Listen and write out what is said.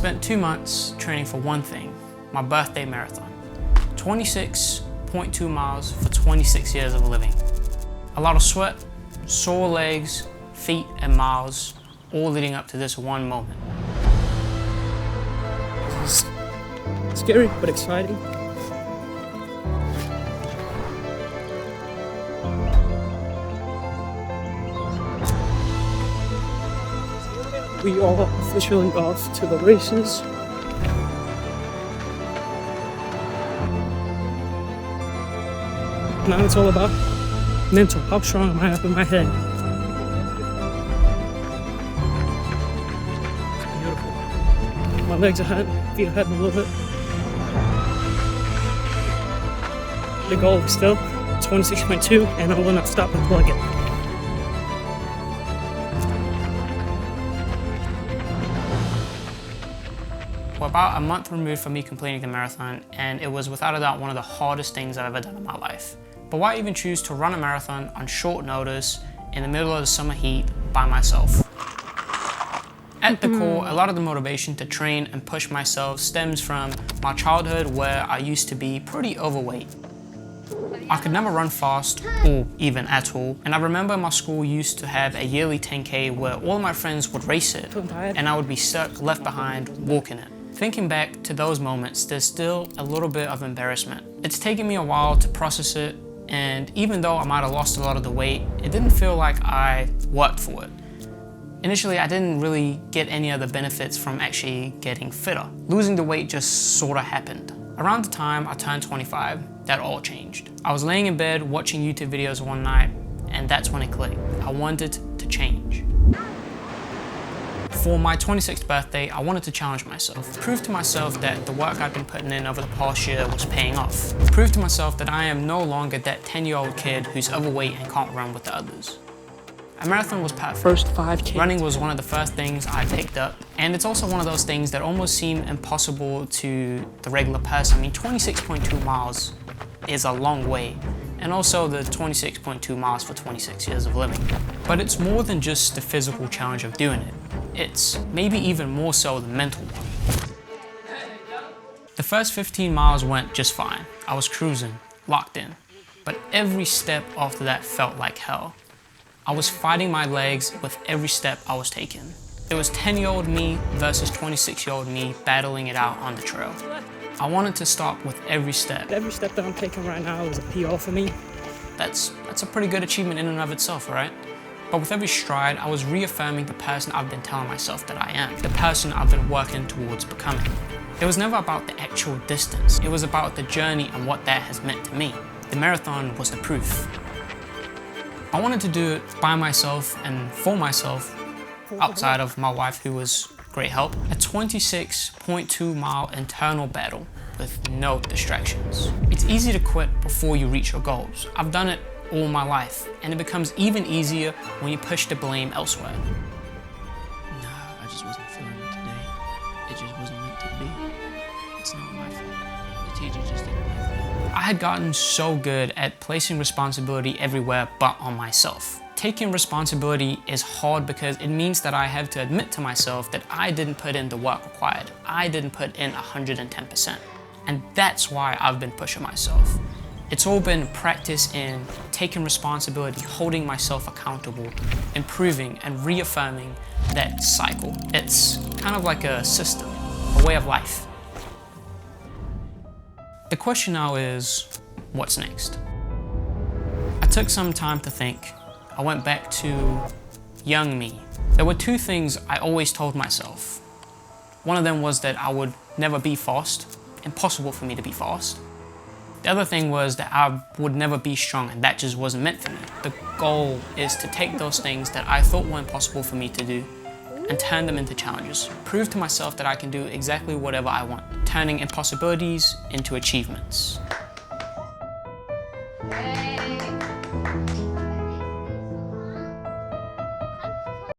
spent 2 months training for one thing, my birthday marathon. 26.2 miles for 26 years of living. A lot of sweat, sore legs, feet, and miles, all leading up to this one moment. Scary, but exciting. We are officially off to the races. Now it's all about mental. How strong am I up in my head? It's beautiful. My legs ahead, feet ahead a little bit. The goal is still 26.2, and I will not stop until I get it. We're about a month removed from me completing the marathon, and it was without a doubt one of the hardest things I've ever done in my life. But why even choose to run a marathon on short notice in the middle of the summer heat by myself? At the core, a lot of the motivation to train and push myself stems from my childhood, where I used to be pretty overweight. I could never run fast, or even at all, and I remember my school used to have a yearly 10K where all my friends would race it, and I would be stuck left behind walking it. Thinking back to those moments, there's still a little bit of embarrassment. It's taken me a while to process it, and even though I might have lost a lot of the weight, it didn't feel like I worked for it. Initially, I didn't really get any of the benefits from actually getting fitter. Losing the weight just sort of happened. Around the time I turned 25, that all changed. I was laying in bed watching YouTube videos one night, and that's when it clicked. I wanted to change. For my 26th birthday, I wanted to challenge myself, prove to myself that the work I've been putting in over the past year was paying off, prove to myself that I am no longer that 10-year-old kid who's overweight and can't run with the others. A marathon was perfect. First 5K. Running was one of the first things I picked up, and it's also one of those things that almost seem impossible to the regular person. I mean, 26.2 miles is a long way, and also the 26.2 miles for 26 years of living. But it's more than just the physical challenge of doing it. It's maybe even more so the mental one. The first 15 miles went just fine. I was cruising, locked in. But every step after that felt like hell. I was fighting my legs with every step I was taking. It was 10-year-old me versus 26-year-old me battling it out on the trail. I wanted to stop with every step. Every step that I'm taking right now is a PR for me. That's a pretty good achievement in and of itself, right? But with every stride, I was reaffirming the person I've been telling myself that I am, the person I've been working towards becoming. It was never about the actual distance. It was about the journey and what that has meant to me. The marathon was the proof. I wanted to do it by myself and for myself, outside of my wife, who was great help. A 26.2 mile internal battle with no distractions. It's easy to quit before you reach your goals. I've done it all my life, and it becomes even easier when you push the blame elsewhere. Nah, I just wasn't feeling it today. It just wasn't meant to be. It's not my fault. The teacher just didn't like me. I had gotten so good at placing responsibility everywhere but on myself. Taking responsibility is hard because it means that I have to admit to myself that I didn't put in the work required. I didn't put in 110%. And that's why I've been pushing myself. It's all been practice in taking responsibility, holding myself accountable, improving and reaffirming that cycle. It's kind of like a system, a way of life. The question now is, what's next? I took some time to think. I went back to young me. There were two things I always told myself. One of them was that I would never be fast, impossible for me to be fast. The other thing was that I would never be strong, and that just wasn't meant for me. The goal is to take those things that I thought were impossible for me to do and turn them into challenges. Prove to myself that I can do exactly whatever I want, turning impossibilities into achievements.